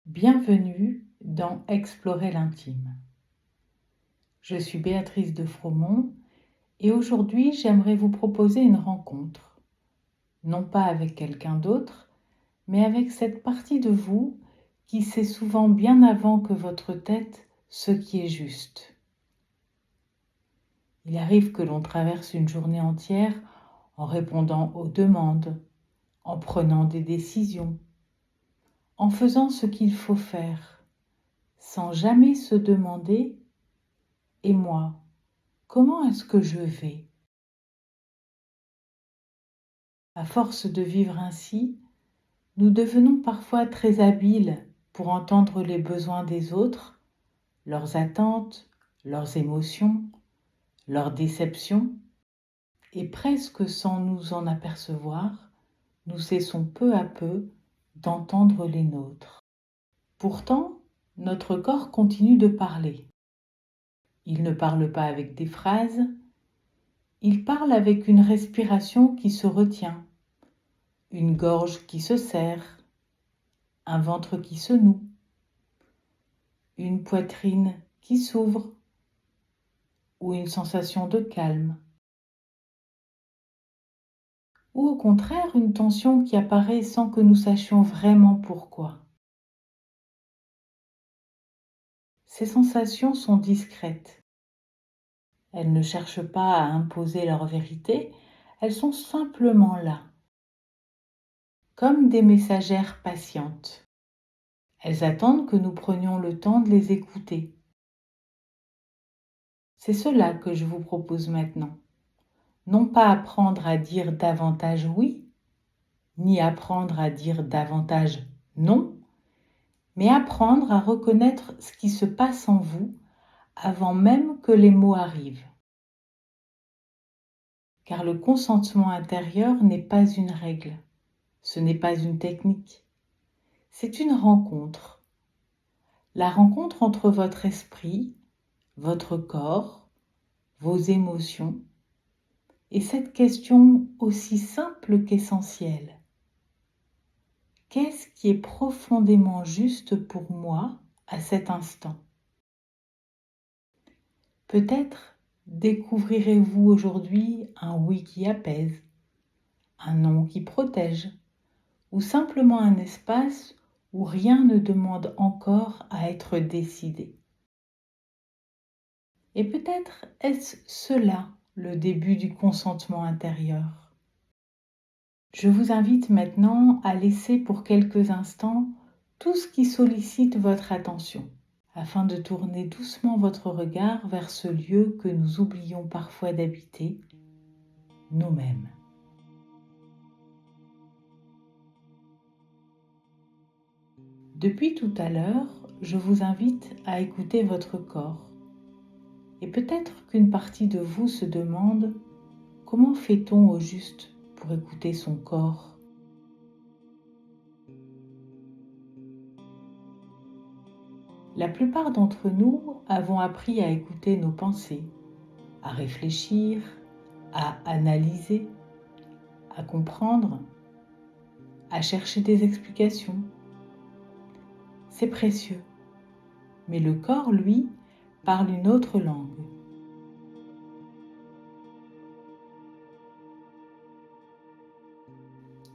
Bienvenue dans Explorer l'intime. Je suis Béatrice de Fromont et aujourd'hui j'aimerais vous proposer une rencontre, non pas avec quelqu'un d'autre, mais avec cette partie de vous qui sait souvent bien avant que votre tête ce qui est juste. Il arrive que l'on traverse une journée entière en répondant aux demandes, en prenant des décisions, en faisant ce qu'il faut faire, sans jamais se demander « Et moi, comment est-ce que je vais ?» À force de vivre ainsi, nous devenons parfois très habiles pour entendre les besoins des autres, leurs attentes, leurs émotions, leurs déceptions, et presque sans nous en apercevoir, nous cessons peu à peu d'entendre les nôtres. Pourtant, notre corps continue de parler. Il ne parle pas avec des phrases, il parle avec une respiration qui se retient, une gorge qui se serre, un ventre qui se noue, une poitrine qui s'ouvre ou une sensation de calme. Ou au contraire une tension qui apparaît sans que nous sachions vraiment pourquoi. Ces sensations sont discrètes. Elles ne cherchent pas à imposer leur vérité, elles sont simplement là, comme des messagères patientes. Elles attendent que nous prenions le temps de les écouter. C'est cela que je vous propose maintenant. Non pas apprendre à dire davantage oui, ni apprendre à dire davantage non, mais apprendre à reconnaître ce qui se passe en vous avant même que les mots arrivent. Car le consentement intérieur n'est pas une règle, ce n'est pas une technique, c'est une rencontre. La rencontre entre votre esprit, votre corps, vos émotions, et cette question aussi simple qu'essentielle. Qu'est-ce qui est profondément juste pour moi à cet instant ? Peut-être découvrirez-vous aujourd'hui un oui qui apaise, un non qui protège, ou simplement un espace où rien ne demande encore à être décidé. Et peut-être est-ce cela le début du consentement intérieur. Je vous invite maintenant à laisser pour quelques instants tout ce qui sollicite votre attention, afin de tourner doucement votre regard vers ce lieu que nous oublions parfois d'habiter, nous-mêmes. Depuis tout à l'heure, je vous invite à écouter votre corps. Et peut-être qu'une partie de vous se demande comment fait-on au juste pour écouter son corps ? La plupart d'entre nous avons appris à écouter nos pensées, à réfléchir, à analyser, à comprendre, à chercher des explications. C'est précieux, mais le corps, lui, parle une autre langue.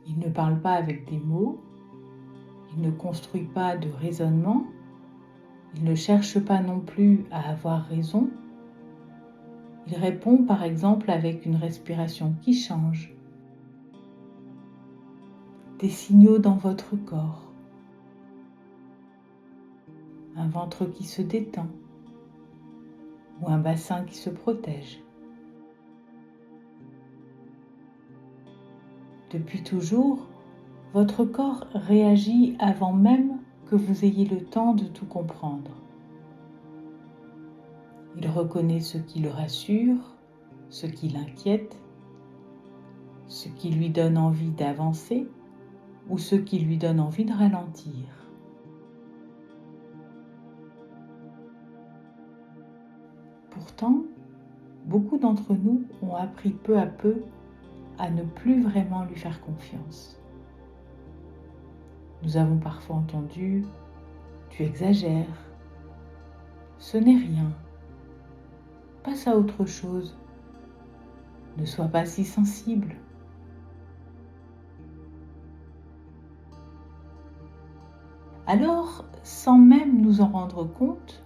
Il ne parle pas avec des mots, il ne construit pas de raisonnement, il ne cherche pas non plus à avoir raison. Il répond par exemple avec une respiration qui change, des signaux dans votre corps, un ventre qui se détend ou un bassin qui se protège. Depuis toujours, votre corps réagit avant même que vous ayez le temps de tout comprendre. Il reconnaît ce qui le rassure, ce qui l'inquiète, ce qui lui donne envie d'avancer ou ce qui lui donne envie de ralentir. Pourtant, beaucoup d'entre nous ont appris peu à peu à ne plus vraiment lui faire confiance. Nous avons parfois entendu tu exagères, ce n'est rien, passe à autre chose, ne sois pas si sensible. Alors, sans même nous en rendre compte,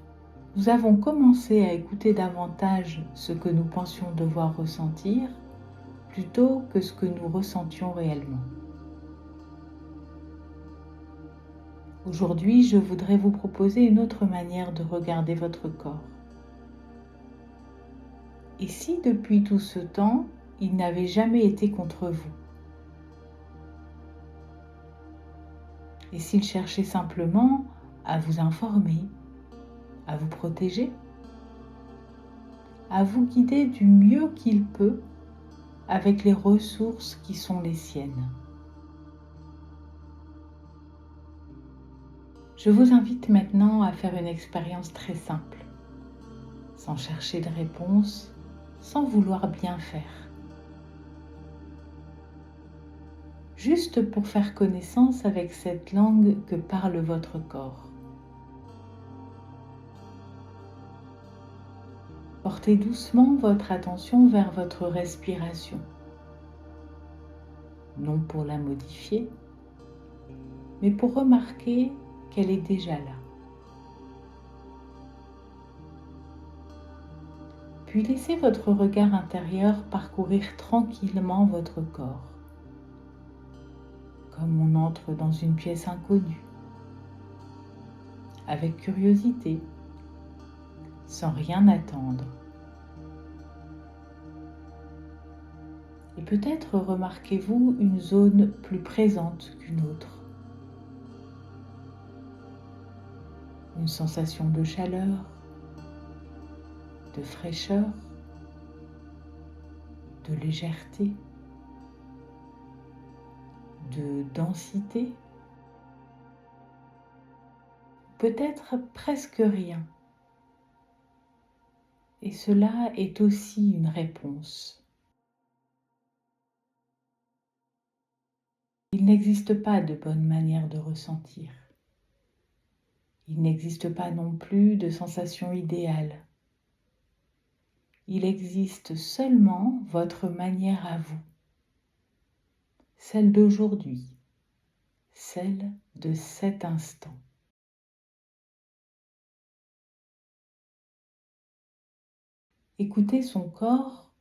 nous avons commencé à écouter davantage ce que nous pensions devoir ressentir plutôt que ce que nous ressentions réellement. Aujourd'hui, je voudrais vous proposer une autre manière de regarder votre corps. Et si depuis tout ce temps, il n'avait jamais été contre vous? Et s'il cherchait simplement à vous informer, à vous protéger, à vous guider du mieux qu'il peut avec les ressources qui sont les siennes? Je vous invite maintenant à faire une expérience très simple, sans chercher de réponse, sans vouloir bien faire. Juste pour faire connaissance avec cette langue que parle votre corps. Portez doucement votre attention vers votre respiration, non pour la modifier, mais pour remarquer qu'elle est déjà là. Puis laissez votre regard intérieur parcourir tranquillement votre corps, comme on entre dans une pièce inconnue, avec curiosité, sans rien attendre. Et peut-être remarquez-vous une zone plus présente qu'une autre. Une sensation de chaleur, de fraîcheur, de légèreté, de densité. Peut-être presque rien. Et cela est aussi une réponse. Il n'existe pas de bonne manière de ressentir. Il n'existe pas non plus de sensation idéale. Il existe seulement votre manière à vous, celle d'aujourd'hui, celle de cet instant. Écouter son corps,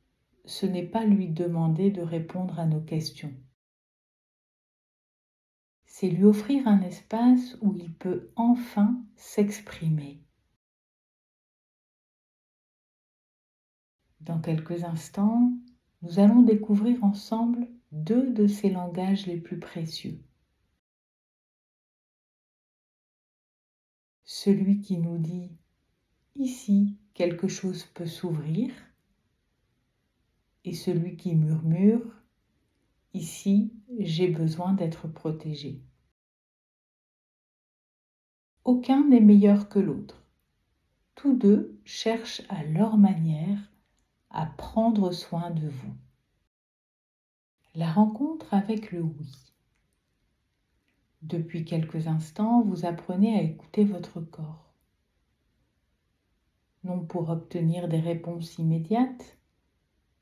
ce n'est pas lui demander de répondre à nos questions. C'est lui offrir un espace où il peut enfin s'exprimer. Dans quelques instants, nous allons découvrir ensemble deux de ses langages les plus précieux. Celui qui nous dit « ici, quelque chose peut s'ouvrir » et celui qui murmure « ici, j'ai besoin d'être protégé ». Aucun n'est meilleur que l'autre. Tous deux cherchent à leur manière à prendre soin de vous. La rencontre avec le oui. Depuis quelques instants, vous apprenez à écouter votre corps. Non pour obtenir des réponses immédiates,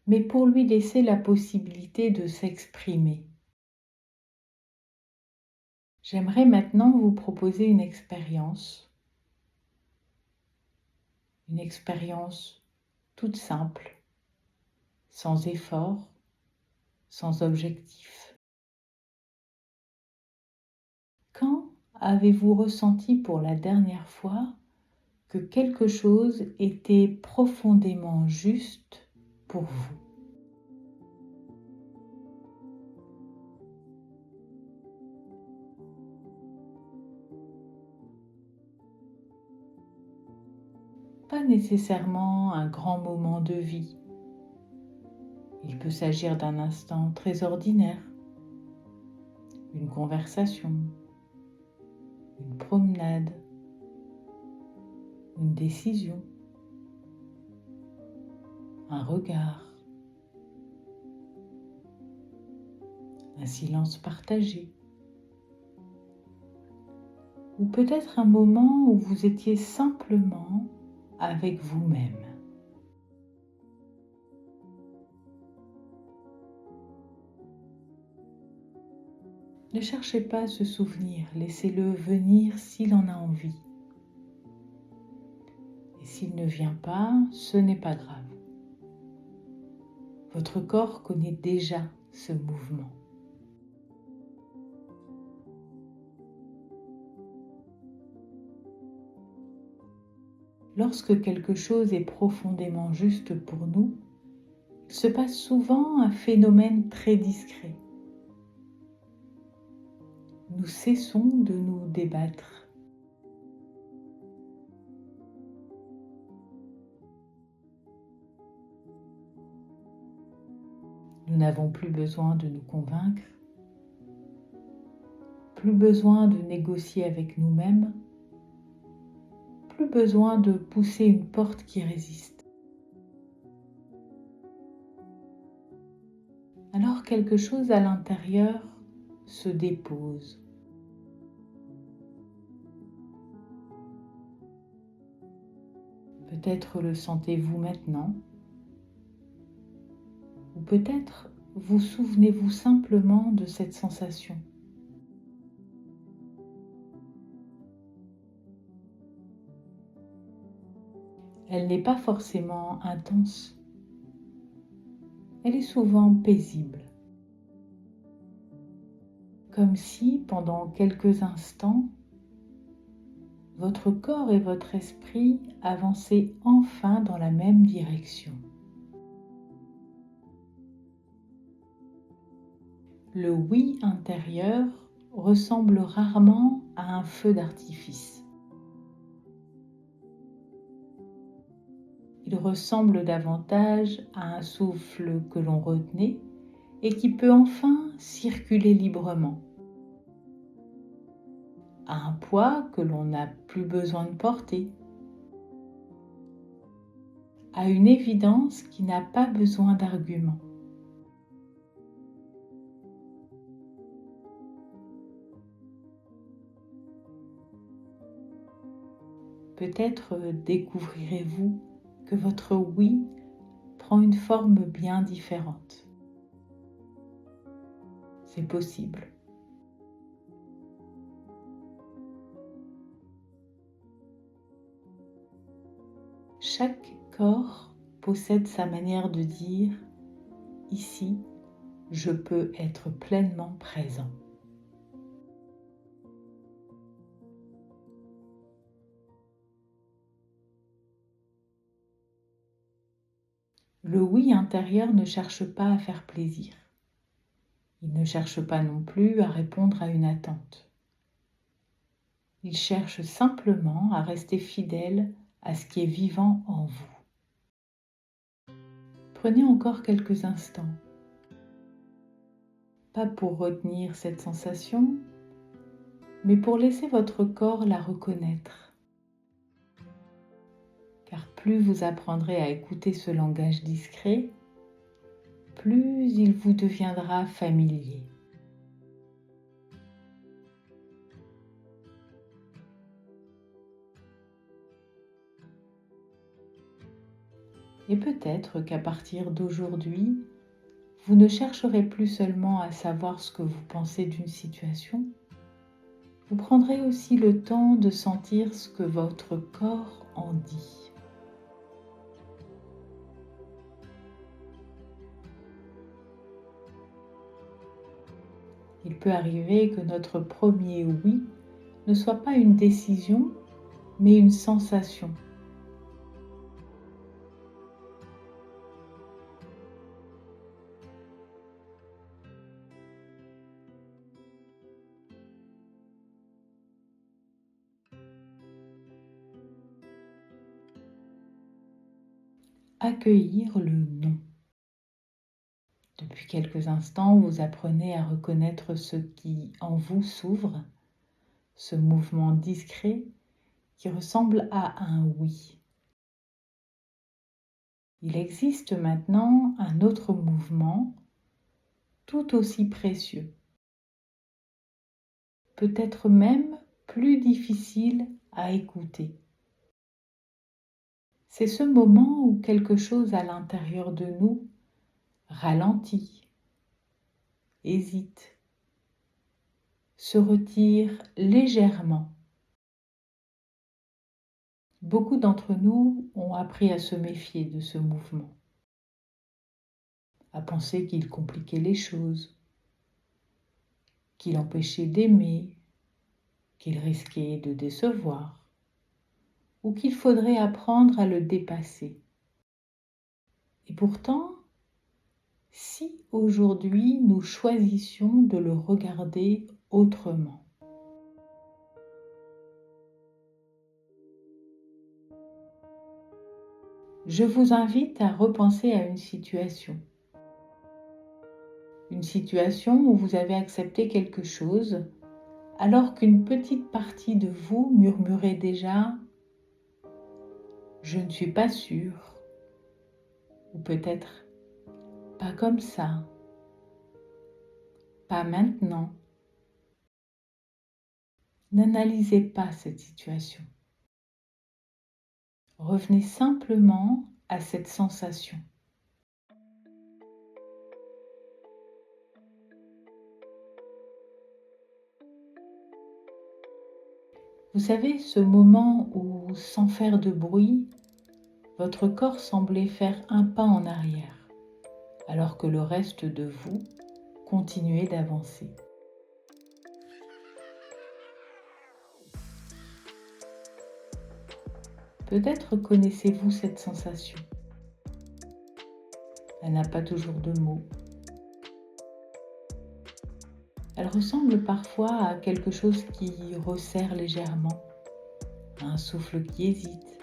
mais pour lui laisser la possibilité de s'exprimer. J'aimerais maintenant vous proposer une expérience toute simple, sans effort, sans objectif. Quand avez-vous ressenti pour la dernière fois que quelque chose était profondément juste pour vous? Pas nécessairement un grand moment de vie. Il peut s'agir d'un instant très ordinaire, une conversation, une promenade, une décision, un regard, un silence partagé. ou peut-être un moment où vous étiez simplement avec vous-même. Ne cherchez pas ce souvenir, laissez-le venir s'il en a envie. Et s'il ne vient pas, ce n'est pas grave. Votre corps connaît déjà ce mouvement. Lorsque quelque chose est profondément juste pour nous, il se passe souvent un phénomène très discret. Nous cessons de nous débattre. Nous n'avons plus besoin de nous convaincre, plus besoin de négocier avec nous-mêmes, plus besoin de pousser une porte qui résiste. Alors quelque chose à l'intérieur se dépose. Peut-être le sentez-vous maintenant, ou peut-être vous souvenez-vous simplement de cette sensation. Elle n'est pas forcément intense, elle est souvent paisible. Comme si, pendant quelques instants, votre corps et votre esprit avançaient enfin dans la même direction. Le oui intérieur ressemble rarement à un feu d'artifice. Il ressemble davantage à un souffle que l'on retenait et qui peut enfin circuler librement, à un poids que l'on n'a plus besoin de porter, à une évidence qui n'a pas besoin d'arguments. Peut-être découvrirez-vous que votre oui prend une forme bien différente. C'est possible. Chaque corps possède sa manière de dire « Ici, je peux être pleinement présent ». Le oui intérieur ne cherche pas à faire plaisir. Il ne cherche pas non plus à répondre à une attente. Il cherche simplement à rester fidèle à ce qui est vivant en vous. Prenez encore quelques instants. Pas pour retenir cette sensation, mais pour laisser votre corps la reconnaître. Car plus vous apprendrez à écouter ce langage discret, plus il vous deviendra familier. Et peut-être qu'à partir d'aujourd'hui, vous ne chercherez plus seulement à savoir ce que vous pensez d'une situation, vous prendrez aussi le temps de sentir ce que votre corps en dit. Il peut arriver que notre premier oui ne soit pas une décision, mais une sensation. Accueillir le non. Depuis quelques instants, vous apprenez à reconnaître ce qui en vous s'ouvre, ce mouvement discret qui ressemble à un oui. Il existe maintenant un autre mouvement tout aussi précieux, peut-être même plus difficile à écouter. C'est ce moment où quelque chose à l'intérieur de nous ralentit, hésite, se retire légèrement. Beaucoup d'entre nous ont appris à se méfier de ce mouvement, à penser qu'il compliquait les choses, qu'il empêchait d'aimer, qu'il risquait de décevoir, ou qu'il faudrait apprendre à le dépasser. Et pourtant, si aujourd'hui nous choisissions de le regarder autrement, je vous invite à repenser à une situation où vous avez accepté quelque chose alors qu'une petite partie de vous murmurait déjà « je ne suis pas sûre » ou peut-être « pas comme ça », « pas maintenant ». N'analysez pas cette situation. Revenez simplement à cette sensation. Vous savez, ce moment où, sans faire de bruit, votre corps semblait faire un pas en arrière, alors que le reste de vous continuait d'avancer. Peut-être connaissez-vous cette sensation. Elle n'a pas toujours de mots. Elle ressemble parfois à quelque chose qui resserre légèrement, à un souffle qui hésite,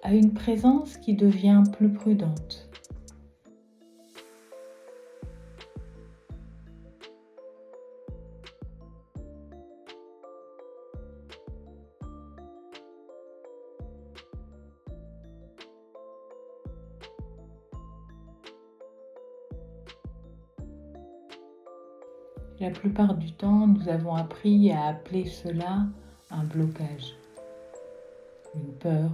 à une présence qui devient plus prudente. La plupart du temps, nous avons appris à appeler cela un blocage, une peur,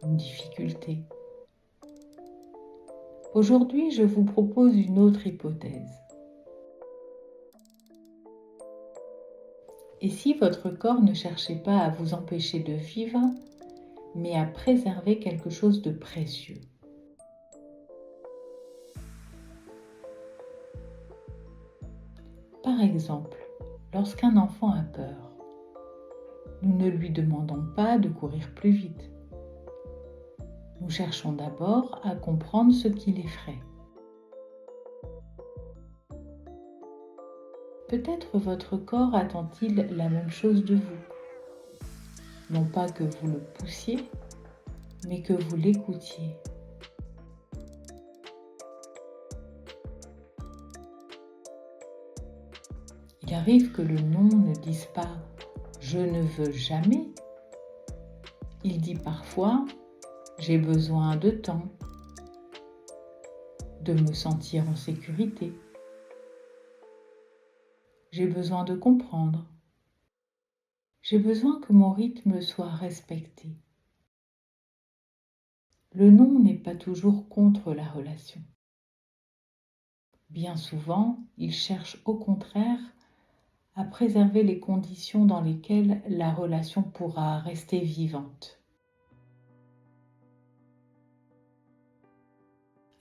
une difficulté. Aujourd'hui, je vous propose une autre hypothèse. Et si votre corps ne cherchait pas à vous empêcher de vivre, mais à préserver quelque chose de précieux? Par exemple, lorsqu'un enfant a peur, nous ne lui demandons pas de courir plus vite. Nous cherchons d'abord à comprendre ce qui l'effraie. Peut-être votre corps attend-il la même chose de vous. Non pas que vous le poussiez, mais que vous l'écoutiez. Il arrive que le non ne dise pas « je ne veux jamais ». Il dit parfois « j'ai besoin de temps, de me sentir en sécurité, j'ai besoin de comprendre, j'ai besoin que mon rythme soit respecté ». Le non n'est pas toujours contre la relation. Bien souvent, il cherche au contraire à préserver les conditions dans lesquelles la relation pourra rester vivante.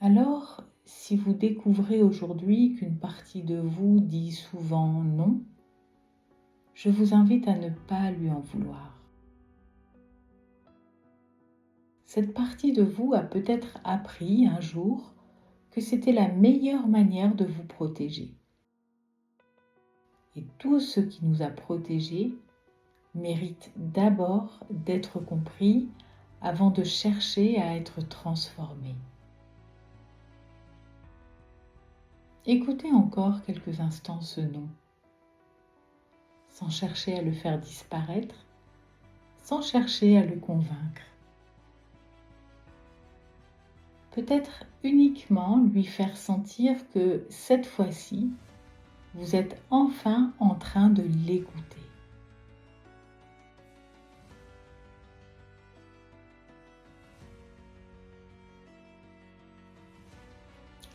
Alors, si vous découvrez aujourd'hui qu'une partie de vous dit souvent non, je vous invite à ne pas lui en vouloir. Cette partie de vous a peut-être appris un jour que c'était la meilleure manière de vous protéger. Et tout ce qui nous a protégés mérite d'abord d'être compris avant de chercher à être transformé. Écoutez encore quelques instants ce non, sans chercher à le faire disparaître, sans chercher à le convaincre. Peut-être uniquement lui faire sentir que cette fois-ci, vous êtes enfin en train de l'écouter.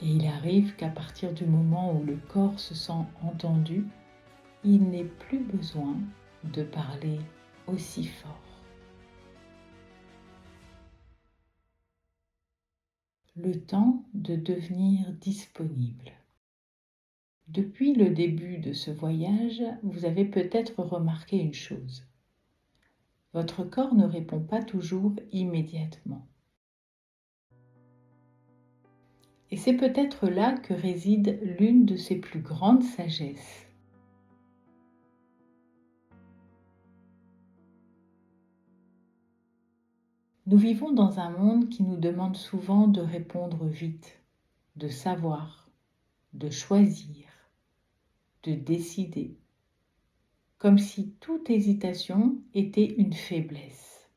Et il arrive qu'à partir du moment où le corps se sent entendu, il n'ait plus besoin de parler aussi fort. Le temps de devenir disponible. Depuis le début de ce voyage, vous avez peut-être remarqué une chose. Votre corps ne répond pas toujours immédiatement. Et c'est peut-être là que réside l'une de ses plus grandes sagesses. Nous vivons dans un monde qui nous demande souvent de répondre vite, de savoir, de choisir, de décider, comme si toute hésitation était une faiblesse.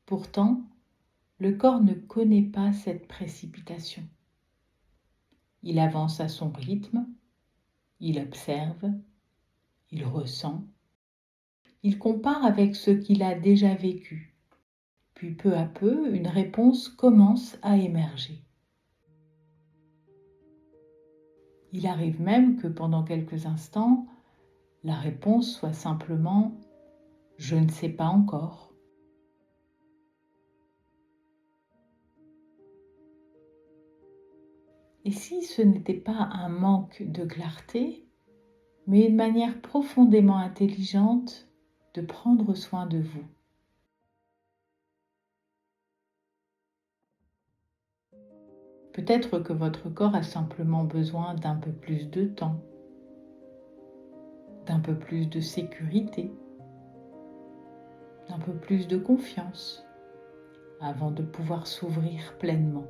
Pourtant, le corps ne connaît pas cette précipitation. Il avance à son rythme, il observe, il ressent, il compare avec ce qu'il a déjà vécu. Puis peu à peu, une réponse commence à émerger. Il arrive même que pendant quelques instants, la réponse soit simplement ⁇ Je ne sais pas encore ⁇ Et si ce n'était pas un manque de clarté, mais une manière profondément intelligente de prendre soin de vous? Peut-être que votre corps a simplement besoin d'un peu plus de temps, d'un peu plus de sécurité, d'un peu plus de confiance avant de pouvoir s'ouvrir pleinement.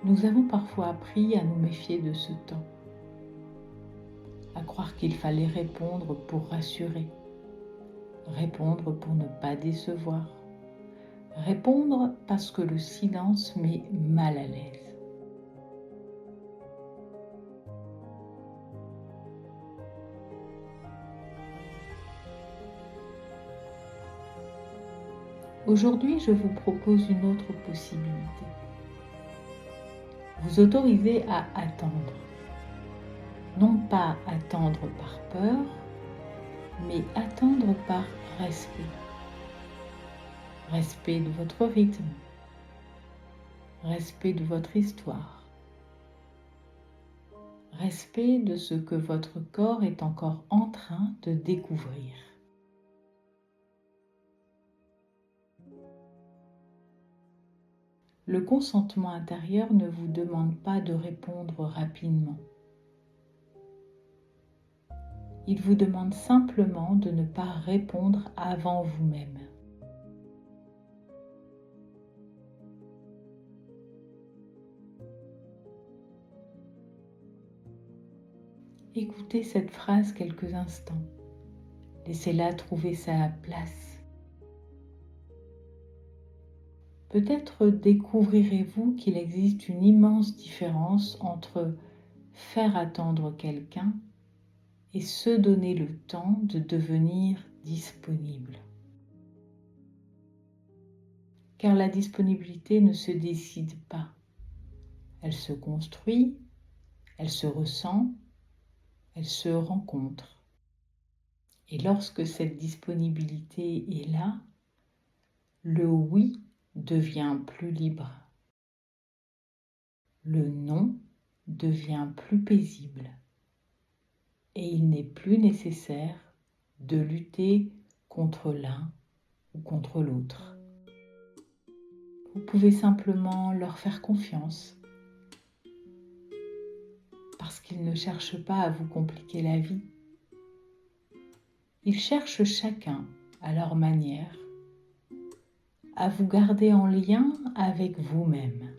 Nous avons parfois appris à nous méfier de ce temps, à croire qu'il fallait répondre pour rassurer, répondre pour ne pas décevoir, répondre parce que le silence met mal à l'aise. Aujourd'hui, je vous propose une autre possibilité. Vous autorisez à attendre. Non pas attendre par peur, mais attendre par respect. Respect de votre rythme, respect de votre histoire, respect de ce que votre corps est encore en train de découvrir. Le consentement intérieur ne vous demande pas de répondre rapidement. Il vous demande simplement de ne pas répondre avant vous-même. Écoutez cette phrase quelques instants. Laissez-la trouver sa place. Peut-être découvrirez-vous qu'il existe une immense différence entre faire attendre quelqu'un et se donner le temps de devenir disponible. Car la disponibilité ne se décide pas. Elle se construit, elle se ressent, elle se rencontre. Et lorsque cette disponibilité est là, le oui devient plus libre. Le non devient plus paisible. Et il n'est plus nécessaire de lutter contre l'un ou contre l'autre. Vous pouvez simplement leur faire confiance parce qu'ils ne cherchent pas à vous compliquer la vie. Ils cherchent chacun, à leur manière, à vous garder en lien avec vous-même.